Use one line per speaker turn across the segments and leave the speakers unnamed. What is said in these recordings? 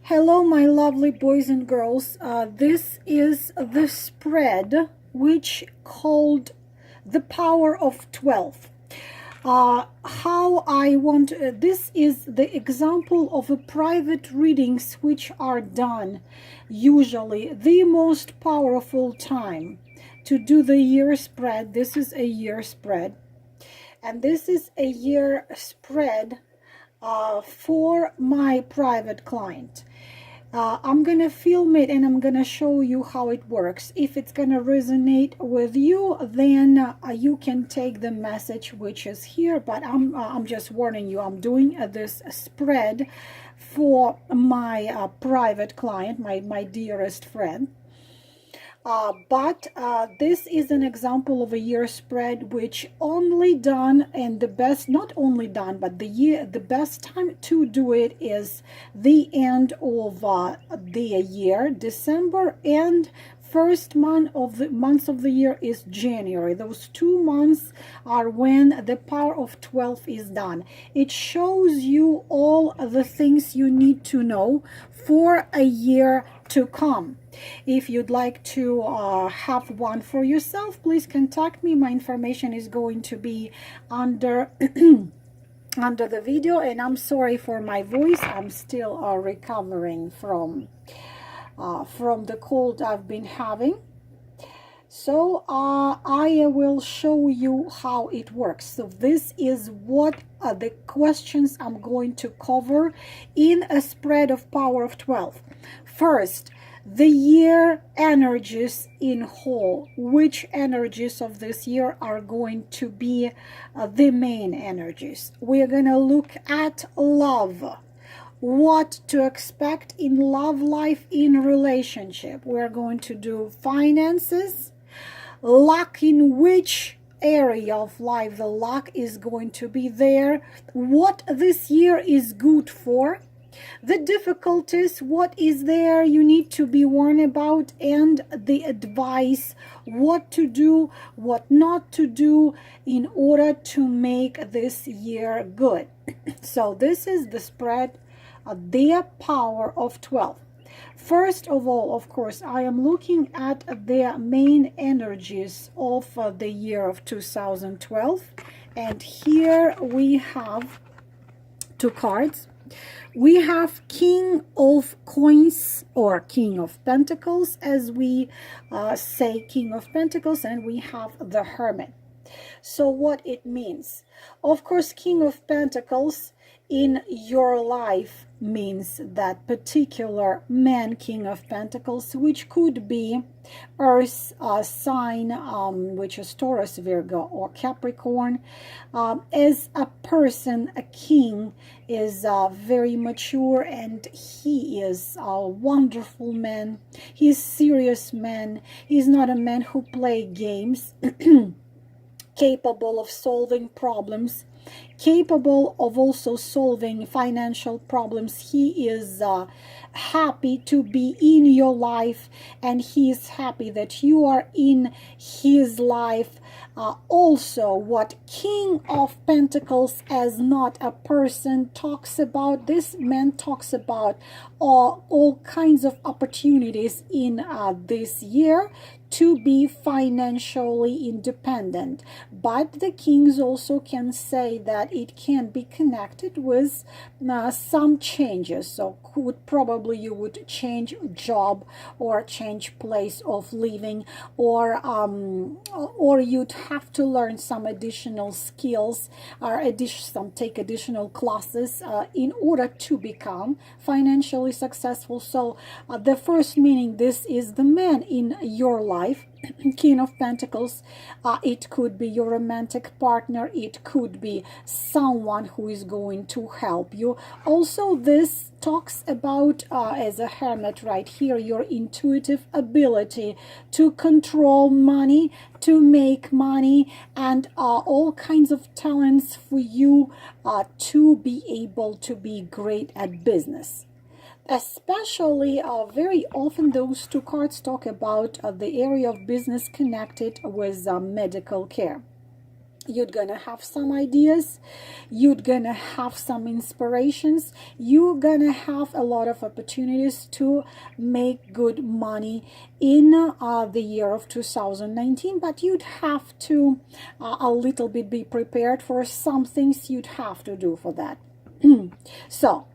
Hello, my lovely boys and girls. This is the spread which called the power of 12. This is the example of a private readings which are done usually the most powerful time to do the year spread. This is a year spread, and this is a year spread for my private client. I'm gonna film it and I'm gonna show you how it works. If it's gonna resonate with you, then you can take the message which is here, but I'm just warning you, I'm doing this spread for my private client, my dearest friend. But this is an example of a year spread which only done, and the best, not only done, but the best time to do it is the end of the year, December, and first months of the year is January. Those 2 months are when the power of 12 is done. It shows you all the things you need to know for a year to come. If you'd like to have one for yourself, please contact me. My information is going to be under under the video, and I'm sorry for my voice. I'm still recovering from the cold I've been having. So I will show you how it works. So this is what the questions I'm going to cover in a spread of power of 12. First, the year energies in whole. Which energies of this year are going to be the main energies? We're going to look at love. What to expect in love life, in relationship. We're going to do finances, luck, in which area of life the luck is going to be there, what this year is good for, the difficulties, what is there you need to be warned about, and the advice, what to do, what not to do in order to make this year good. So this is the spread, the power of 12. First of all, of course, I am looking at the main energies of the year of 2012, and here we have two cards. We have King of Coins, or King of Pentacles, as we say, King of Pentacles, and we have the Hermit. So what it means, of course, King of Pentacles in your life means that particular man, King of Pentacles, which could be Earth sign, which is Taurus, Virgo, or Capricorn. As a person, a king is very mature, and he is a wonderful man. He's serious man. He's not a man who play games. Capable of solving problems, capable of also solving financial problems. He is happy to be in your life, and he is happy that you are in his life. Also, what King of Pentacles as not a person talks about, this man talks about all kinds of opportunities in this year to be financially independent. But the kings also can say that it can be connected with some changes. So you would change job, or change place of living, or you'd have to learn some additional skills, or take additional classes in order to become financially successful. So the first meaning, this is the man in your life. King of Pentacles, it could be your romantic partner, it could be someone who is going to help you. Also, this talks about, as a Hermit right here, your intuitive ability to control money, to make money, and all kinds of talents for you to be able to be great at business. Especially, very often those two cards talk about the area of business connected with medical care. You're gonna have some ideas, you're gonna have some inspirations, you're gonna have a lot of opportunities to make good money in the year of 2019, but you'd have to a little bit be prepared for some things you'd have to do for that. So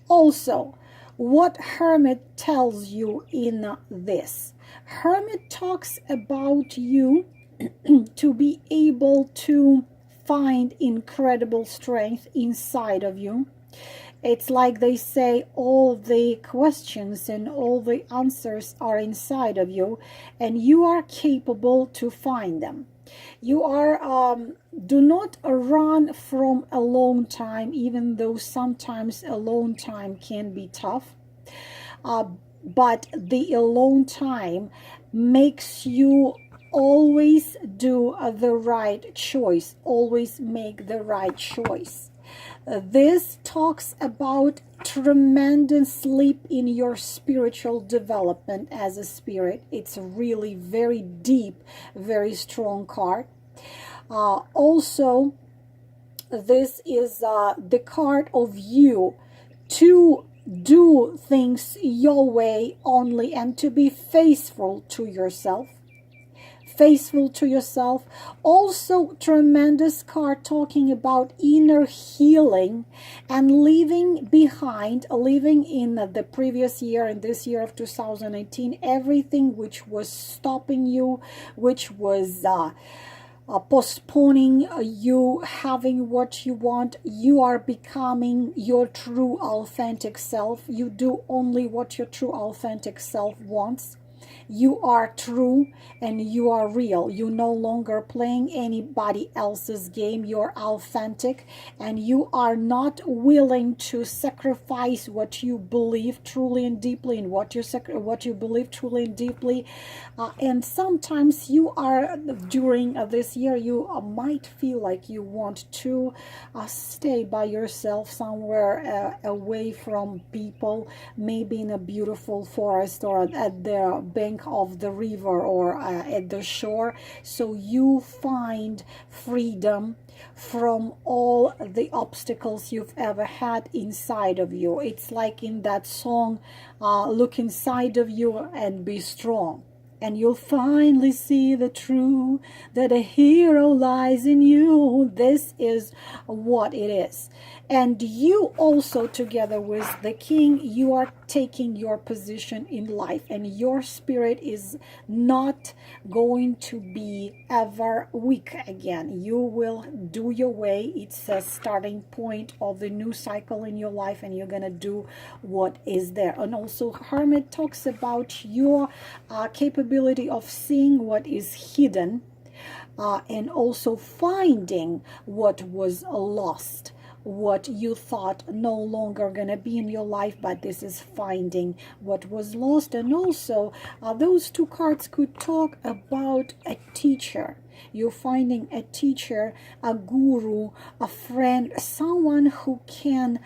also, what Hermit tells you in this, Hermit talks about you to be able to find incredible strength inside of you. It's like they say all the questions and all the answers are inside of you, and you are capable to find them. You are do not run from alone time, even though sometimes alone time can be tough. But the alone time makes you always do the right choice, always make the right choice. This talks about tremendous leap in your spiritual development as a spirit. It's really very deep, very strong card. Also, this is the card of you to do things your way only and to be faithful to yourself. Faithful to yourself. Also, tremendous card talking about inner healing and leaving behind, living in the previous year, in this year of 2018, everything which was stopping you, which was postponing you having what you want. You are becoming your true authentic self. You do only what your true authentic self wants. You are true and you are real. You're no longer playing anybody else's game. You're authentic and you are not willing to sacrifice what you believe truly and deeply in what you believe truly and deeply. And sometimes you are, during this year, you might feel like you want to stay by yourself somewhere away from people, maybe in a beautiful forest or at the bank of the river or at the shore, so you find freedom from all the obstacles you've ever had inside of you. It's like in that song, look inside of you and be strong, and you'll finally see the truth that a hero lies in you. This is what it is. And you also, together with the king, you are taking your position in life, and your spirit is not going to be ever weak again. You will do your way. It's a starting point of the new cycle in your life, and you're gonna do what is there. And also, Hermit talks about your capability of seeing what is hidden, and also finding what was lost, what you thought no longer gonna be in your life, but this is finding what was lost. And also, those two cards could talk about a teacher. You're finding a teacher, a guru, a friend, someone who can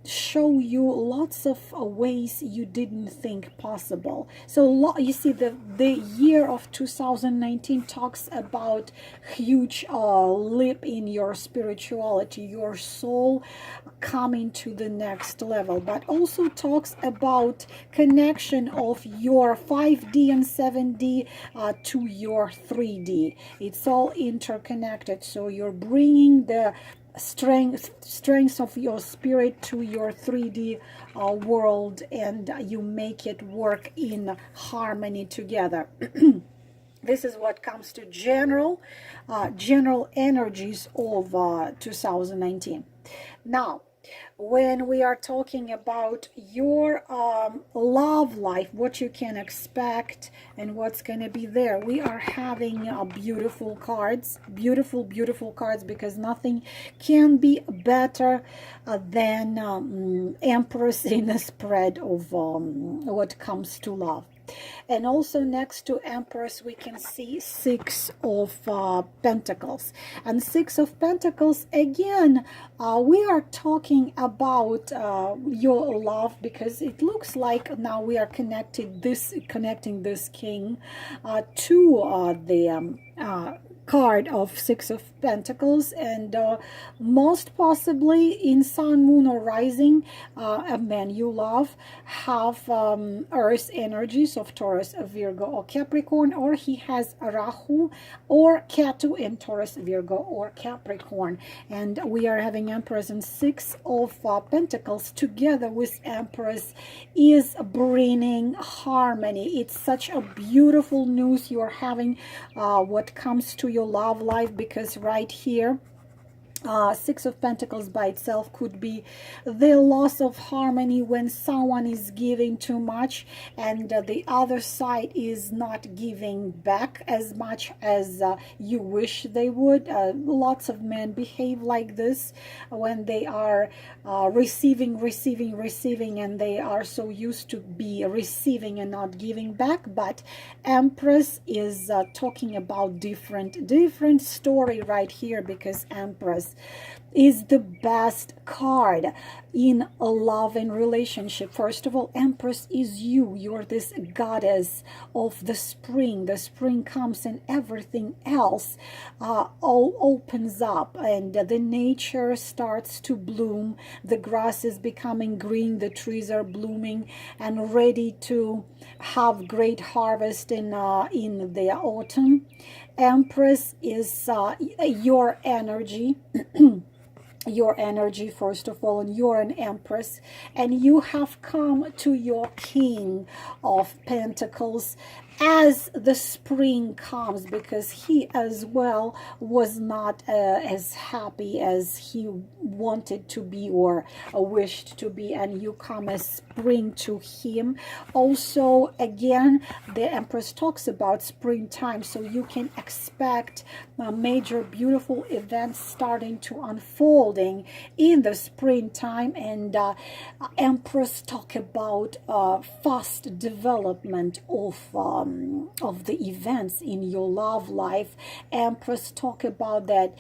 show you lots of ways you didn't think possible. So you see, the year of 2019 talks about huge leap in your spirituality, your soul coming to the next level, but also talks about connection of your 5D and 7D to your 3D. It's all interconnected, so you're bringing the strength of your spirit to your 3D world, and you make it work in harmony together. This is what comes to general energies of 2019. Now, when we are talking about your love life, what you can expect and what's going to be there, we are having beautiful cards, beautiful cards, because nothing can be better than Empress in a spread of what comes to love. And also next to Empress we can see Six of Pentacles. And Six of Pentacles, again, we are talking about your love, because it looks like now we are connecting this king to the card of Six of Pentacles, and most possibly in Sun, Moon, or Rising, a man you love have Earth energies of Taurus, Virgo, or Capricorn, or he has Rahu or Ketu in Taurus, Virgo, or Capricorn. And we are having Empress and Six of Pentacles together with Empress is bringing harmony. It's such a beautiful news you are having what comes to your love life, because right here Six of Pentacles by itself could be the loss of harmony when someone is giving too much and the other side is not giving back as much as you wish they would. Lots of men behave like this when they are receiving, and they are so used to be receiving and not giving back. But Empress is talking about different story right here, because Empress is the best card in a love and relationship. First of all, Empress is you. You're this goddess of the spring. The spring comes and everything else all opens up, and the nature starts to bloom. The grass is becoming green, the trees are blooming and ready to have great harvest in the autumn. Empress is your energy. Your energy, first of all, and you're an Empress, and you have come to your King of Pentacles as the spring comes, because he as well was not as happy as he wanted to be or wished to be, and you come as spring to him. Also, again, the Empress talks about springtime, so you can expect major beautiful events starting to unfolding in the springtime. And Empress talk about fast development of the events in your love life. Empress talk about that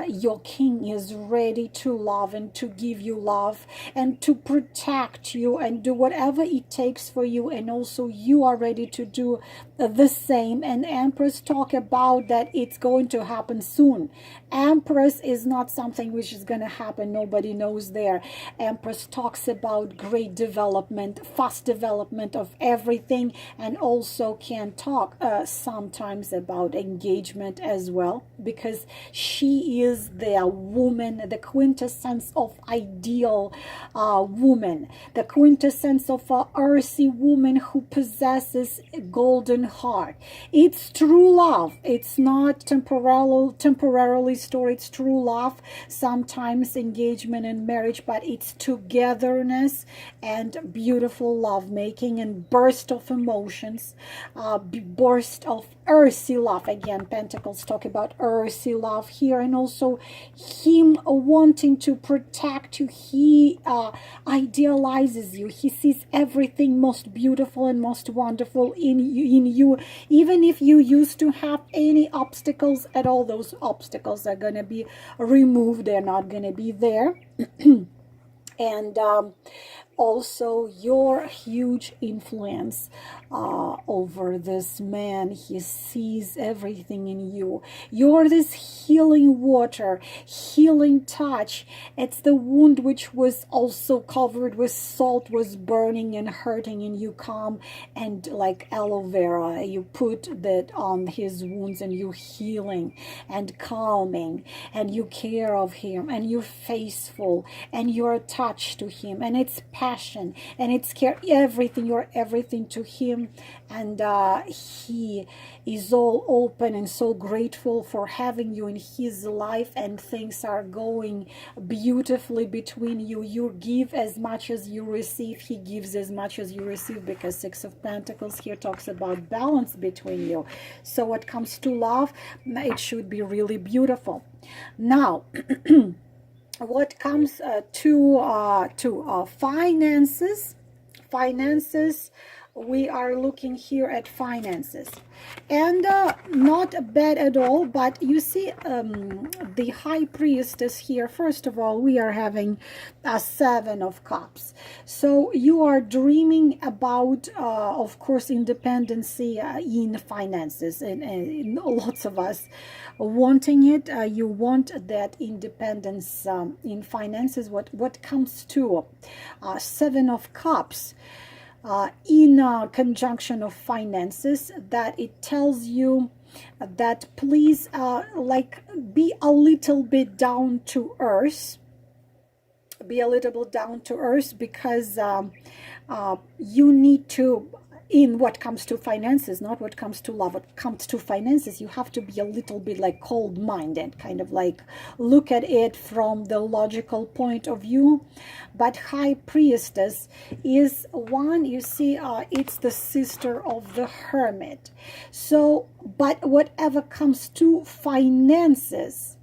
your king is ready to love and to give you love and to protect you and do whatever it takes for you, and also you are ready to do the same. And Empress talk about that it's going to happen soon. Empress is not something which is going to happen, nobody knows there. Empress talks about great development, fast development of everything, and also can talk sometimes about engagement as well, because she is the woman, the quintessence of ideal woman, the quintessence of a earthy woman who possesses a golden heart. It's true love. It's not temporarily stored. It's true love, sometimes engagement and marriage, but it's togetherness and beautiful love making and burst of emotions, burst of earthy love. Again, Pentacles talk about earthy love here, and also him wanting to protect you. He idealizes you. He sees everything most beautiful and most wonderful in you. Even if you used to have any obstacles at all, those obstacles are going to be removed. They're not going to be there. And also your huge influence over this man. He sees everything in you. You're this healing water, healing touch. It's the wound which was also covered with salt, was burning and hurting, and you come and like aloe vera, you put that on his wounds, and you healing and calming, and you care of him, and you're faithful, and you're attached to him, and it's passion, and it's care, everything. You're everything to him, and he is all open and so grateful for having you in his life, and things are going beautifully between you. You give as much as you receive. He gives as much as you receive, because Six of Pentacles here talks about balance between you. So what comes to love, it should be really beautiful. Now what comes to finances, we are looking here at finances, and not bad at all. But you see, the high priestess here, first of all, we are having a 7 of cups, so you are dreaming about, of course, independency in finances, and lots of us wanting it. You want that independence in finances. What comes to 7 of cups in conjunction of finances, that it tells you that please, like, be a little bit down to earth, because you need to, in what comes to finances, not what comes to love, what comes to finances, you have to be a little bit like cold-minded, kind of like look at it from the logical point of view. But high priestess is one, you see, it's the sister of the hermit. So, but whatever comes to finances,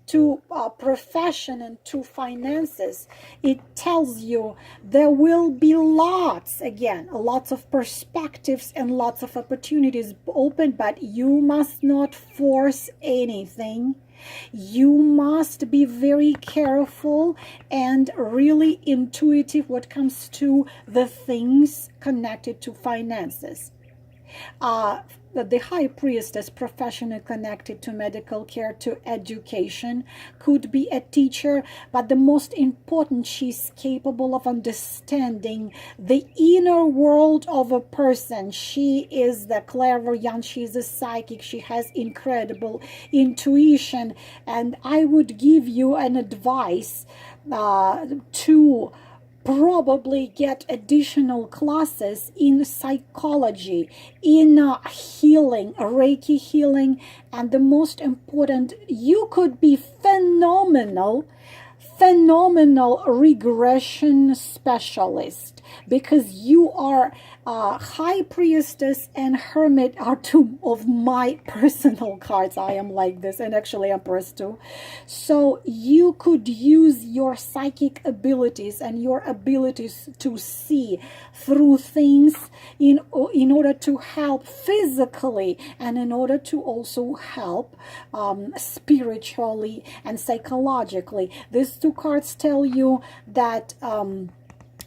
to profession and to finances, it tells you there will be lots of perspectives and lots of opportunities open, but you must not force anything. You must be very careful and really intuitive what comes to the things connected to finances. The high priestess, professionally connected to medical care, to education, could be a teacher, but the most important, she's capable of understanding the inner world of a person. She is the clairvoyant, she is a psychic, she has incredible intuition, and I would give you an advice to probably get additional classes in psychology, in healing, Reiki healing, and the most important, you could be phenomenal regression specialist, because you are high priestess and hermit are 2 of my personal cards. I am like this, and actually empress too. So you could use your psychic abilities and your abilities to see through things in order to help physically, and in order to also help spiritually and psychologically. These 2 cards tell you that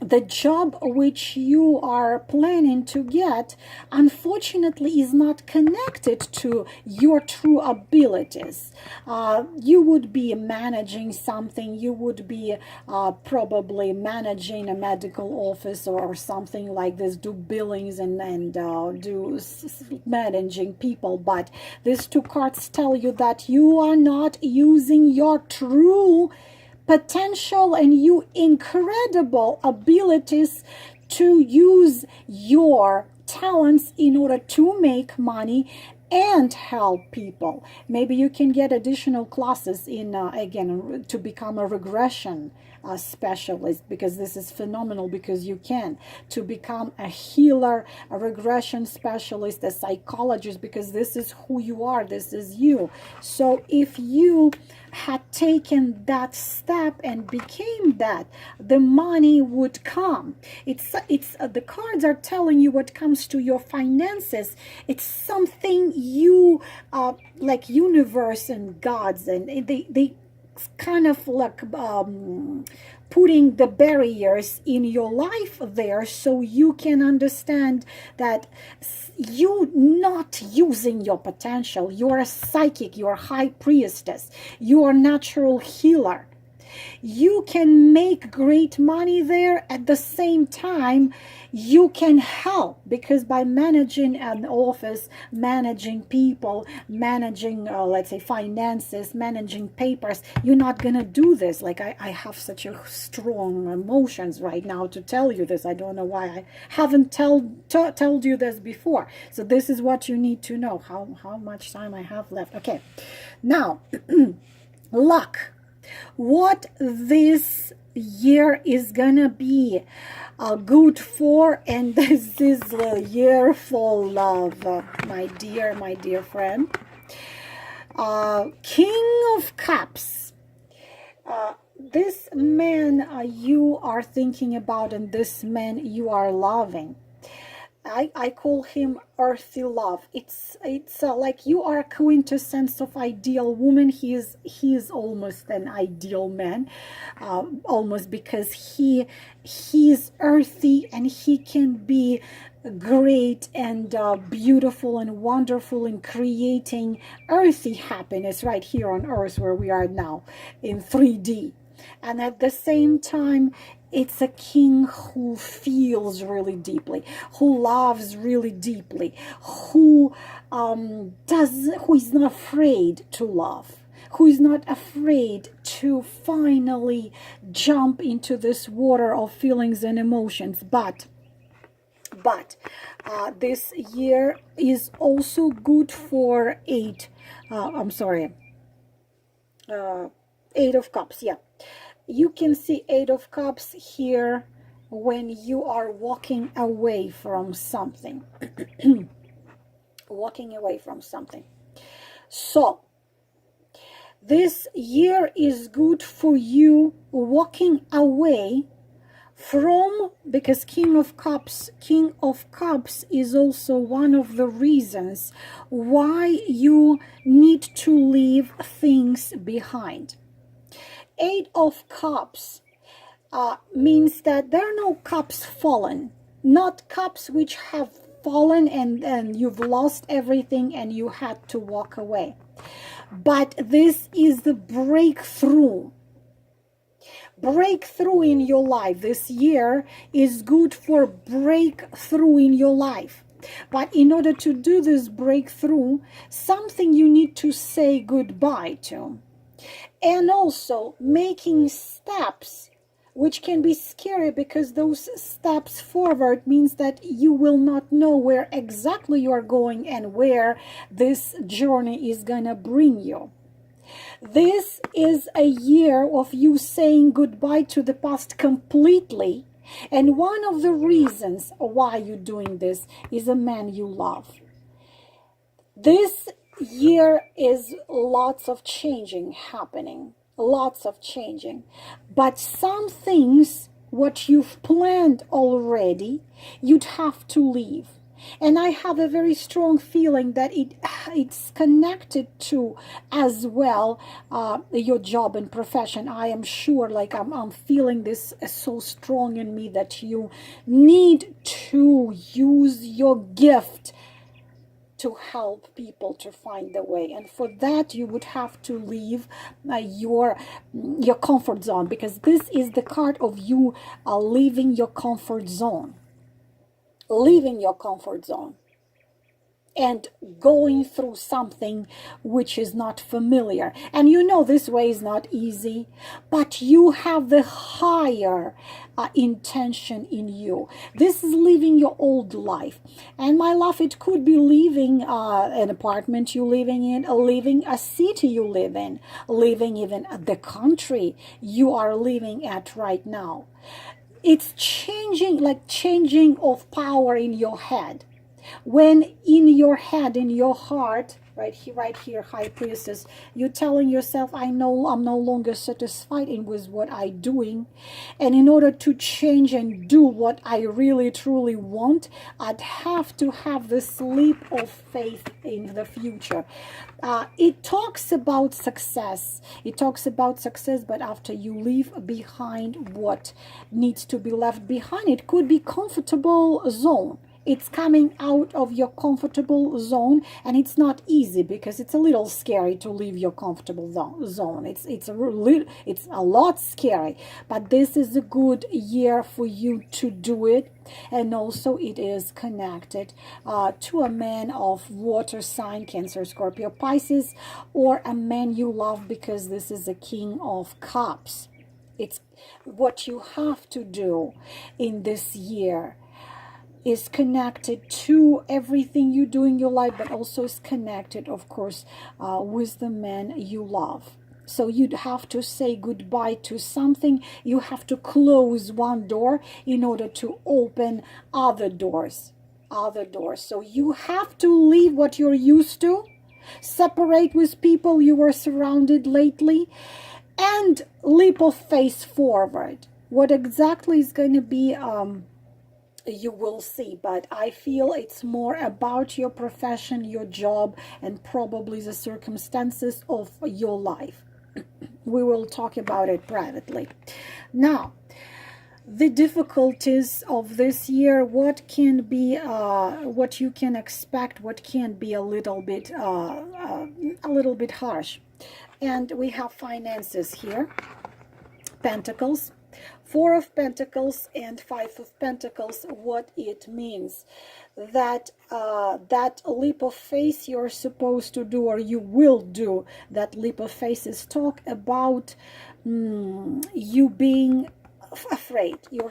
the job which you are planning to get, unfortunately, is not connected to your true abilities. You would be managing something, you would be probably managing a medical office or something like this, do billings and do managing people. But these 2 cards tell you that you are not using your true potential and you incredible abilities to use your talents in order to make money and help people. Maybe you can get additional classes in again, to become a regression specialist, because this is phenomenal, because you can, to become a healer, a regression specialist, a psychologist, because this is who you are, this is you. So if you had taken that step and became that, the money would come. It's the cards are telling you what comes to your finances. It's something you like universe and gods, and they kind of like putting the barriers in your life there, so you can understand that you not using your potential. You're a psychic, you're a high priestess, you're a natural healer. You can make great money there. At the same time, you can help, because by managing an office, managing people, managing let's say finances, managing papers, you're not gonna do this. Like I have such a strong emotions right now to tell you this. I don't know why I haven't told you this before. So this is what you need to know. How much time I have left? Okay, now luck. What this year is gonna be good for, and this is a year for love, my dear friend. King of Cups. This man you are thinking about, and this man you are loving, I call him earthy love. It's like you are a quintessence of ideal woman. He is almost an ideal man, almost, because he's earthy, and he can be great and beautiful and wonderful in creating earthy happiness right here on earth where we are now in 3D. And at the same time, it's a king who feels really deeply, who loves really deeply, who who is not afraid to love, who is not afraid to finally jump into this water of feelings and emotions. But this year is also good for Eight of Cups. Yeah, you can see Eight of Cups here when you are walking away from something. Walking away from something. So this year is good for you walking away from, because King of Cups is also one of the reasons why you need to leave things behind. Eight of Cups means that there are no cups fallen, not cups which have fallen and you've lost everything and you had to walk away. But this is the breakthrough in your life. This year is good for breakthrough in your life. But in order to do this breakthrough, something you need to say goodbye to. And also making steps, which can be scary, because those steps forward means that you will not know where exactly you are going and where this journey is gonna bring you. This is a year of you saying goodbye to the past completely. And one of the reasons why you're doing this is a man you love. This year is lots of changing happening. Lots of changing. But some things, what you've planned already, you'd have to leave. And I have a very strong feeling that it's connected to as well your job and profession. I am sure, like I'm feeling this so strong in me, that you need to use your gift to help people to find the way. And for that, you would have to leave your comfort zone, because this is the card of you leaving your comfort zone. Leaving your comfort zone and going through something which is not familiar. And you know this way is not easy, but you have the higher intention in you. This is leaving your old life. And my love, it could be leaving an apartment you're living in, leaving a city you live in, leaving even the country you are living at right now. It's changing, like changing of power in your head. When in your head, in your heart, right here, High Priestess, you're telling yourself, I'm no longer satisfied with what I'm doing. And in order to change and do what I really, truly want, I'd have to have this leap of faith in the future. It talks about success. But after you leave behind what needs to be left behind, it could be comfortable zone. It's coming out of your comfortable zone, and it's not easy, because it's a little scary to leave your comfortable zone. It's a lot scary, but this is a good year for you to do it. And also it is connected to a man of water sign, Cancer, Scorpio, Pisces, or a man you love, because this is a King of Cups. It's what you have to do in this year is connected to everything you do in your life, but also is connected, of course, with the man you love. So you'd have to say goodbye to something. You have to close one door in order to open other doors. So you have to leave what you're used to, separate with people you were surrounded lately, and leap of faith forward. What exactly is going to be you will see, but I feel it's more about your profession, your job, and probably the circumstances of your life. We will talk about it privately. Now, the difficulties of this year, what can be, what you can expect, what can be a little bit harsh. And we have finances here, Pentacles, Four of Pentacles and Five of Pentacles. What it means, that that leap of faith you're supposed to do, or you will do that leap of faith, is talk about you being afraid. You're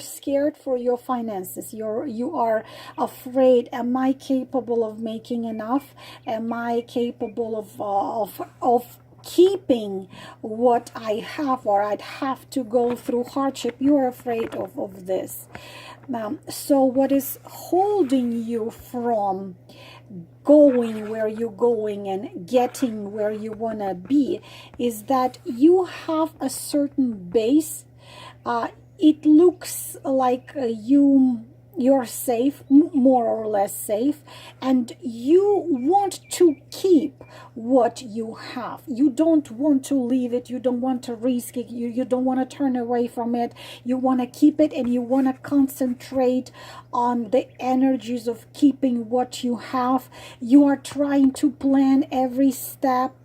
scared for your finances. You are afraid. Am I capable of making enough? Am I capable of keeping what I have, or I'd have to go through hardship? You're afraid of this. So what is holding you from going where you're going and getting where you want to be is that you have a certain base. It looks like you're safe, more or less safe, and you want to keep what you have. You don't want to leave it. You don't want to risk it. You don't want to turn away from it. You want to keep it, and you want to concentrate on the energies of keeping what you have. You are trying to plan every step.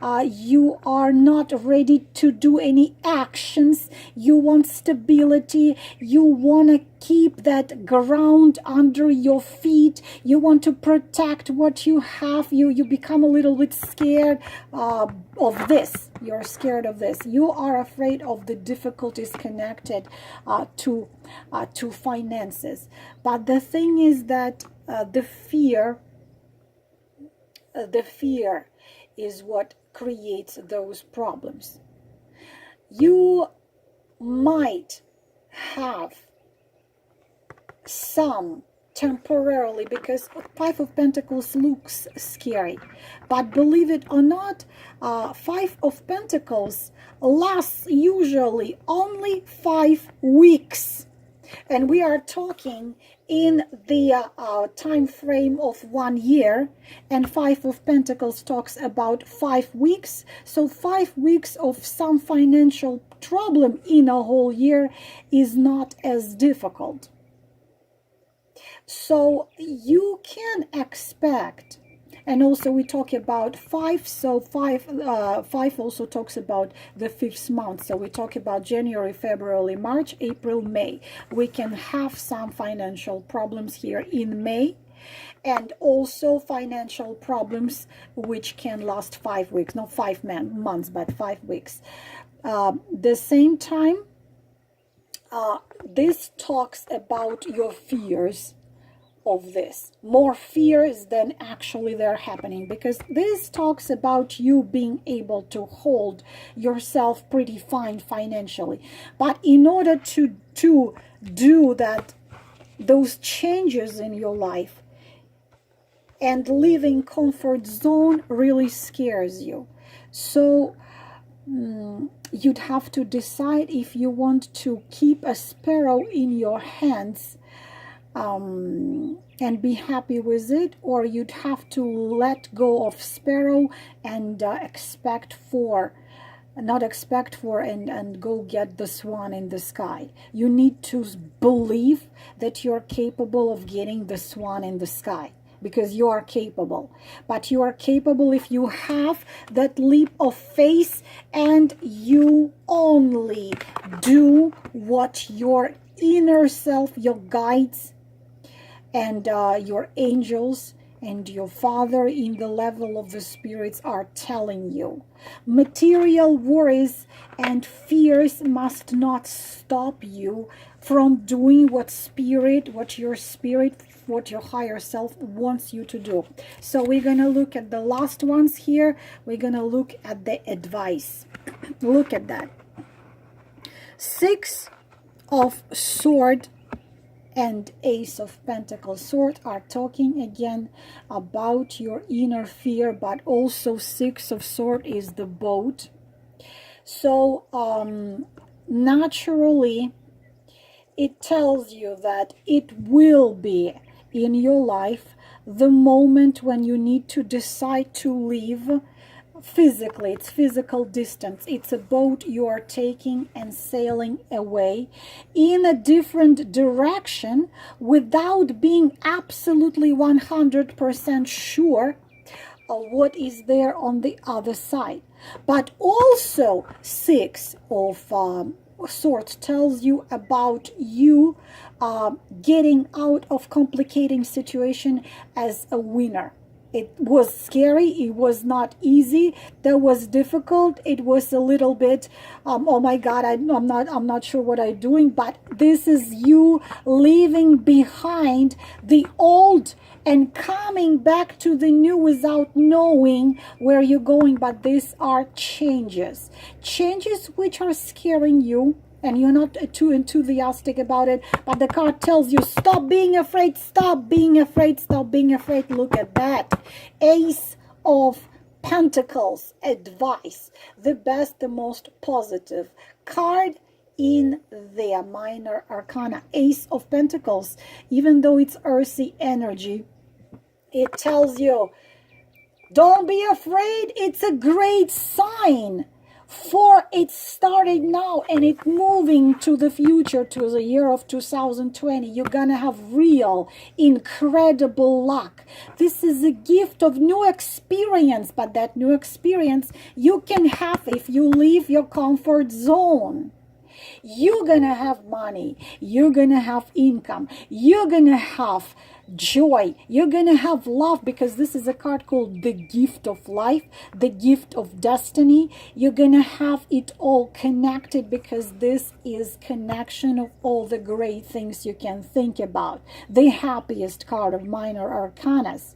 You are not ready to do any actions. You want stability. You want to keep that ground under your feet. You want to protect what you have. You become a little bit scared of this. You're scared of this. You are afraid of the difficulties connected to finances. But the thing is that the fear is what creates those problems. You might have some temporarily, because Five of Pentacles looks scary, but believe it or not, Five of Pentacles lasts usually only 5 weeks, and we are talking in the time frame of 1 year, and Five of Pentacles talks about 5 weeks. So 5 weeks of some financial problem in a whole year is not as difficult. So you can expect, and also we talk about 5, so 5 also talks about the 5th month. So we talk about January, February, March, April, May. We can have some financial problems here in May, and also financial problems which can last 5 weeks, not 5 months, but 5 weeks. The same time, this talks about your fears of this, more fears than actually they're happening, because this talks about you being able to hold yourself pretty fine financially. But in order to do that, those changes in your life, and living comfort zone really scares you. So you'd have to decide if you want to keep a sparrow in your hands and be happy with it, or you'd have to let go of sparrow and not expect for and go get the swan in the sky. You need to believe that you're capable of getting the swan in the sky, because you are capable. But you are capable if you have that leap of faith, and you only do what your inner self, your guides, and your angels and your Father in the level of the spirits are telling you. Material worries and fears must not stop you from doing what your higher self wants you to do. So we're going to look at the last ones here. We're going to look at the advice. Look at that. 6 of Swords and Ace of Pentacles. Sword are talking again about your inner fear, but also 6 of Swords is the boat. So naturally, It tells you that it will be in your life the moment when you need to decide to leave physically. It's physical distance. It's a boat you are taking and sailing away in a different direction without being absolutely 100% sure of what is there on the other side. But also six of Swords tells you about you getting out of complicating situation as a winner. It was scary. It was not easy. That was difficult. It was a little bit, oh my God, I'm not sure what I'm doing. But this is you leaving behind the old and coming back to the new without knowing where you're going. But these are changes which are scaring you, and you're not too enthusiastic about it, but the card tells you, stop being afraid, stop being afraid, stop being afraid. Look at that. Ace of Pentacles, advice, the best, the most positive card in their minor arcana. Ace of Pentacles, even though it's earthy energy, it tells you, don't be afraid. It's a great sign. For it started now and it moving to the future, to the year of 2020. You're gonna have real incredible luck. This is a gift of new experience, but that new experience you can have if you leave your comfort zone. You're gonna have money, you're gonna have income, you're gonna have joy, you're gonna have love, because this is a card called the gift of life, the gift of destiny. You're gonna have it all connected, because this is connection of all the great things you can think about. The happiest card of minor arcanas.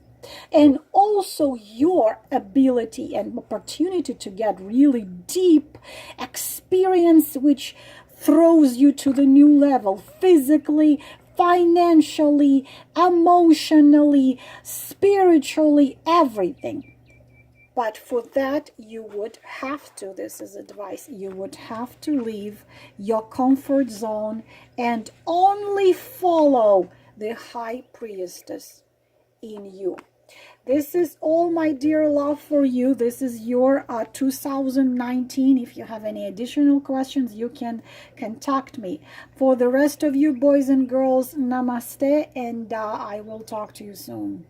And also your ability and opportunity to get really deep experience, which throws you to the new level physically, financially, emotionally, spiritually, everything. But for that, you would have to, this is advice, you would have to leave your comfort zone and only follow the high priestess in you. This is all, my dear love, for you. This is your 2019. If you have any additional questions, you can contact me. For the rest of you boys and girls, namaste, and I will talk to you soon.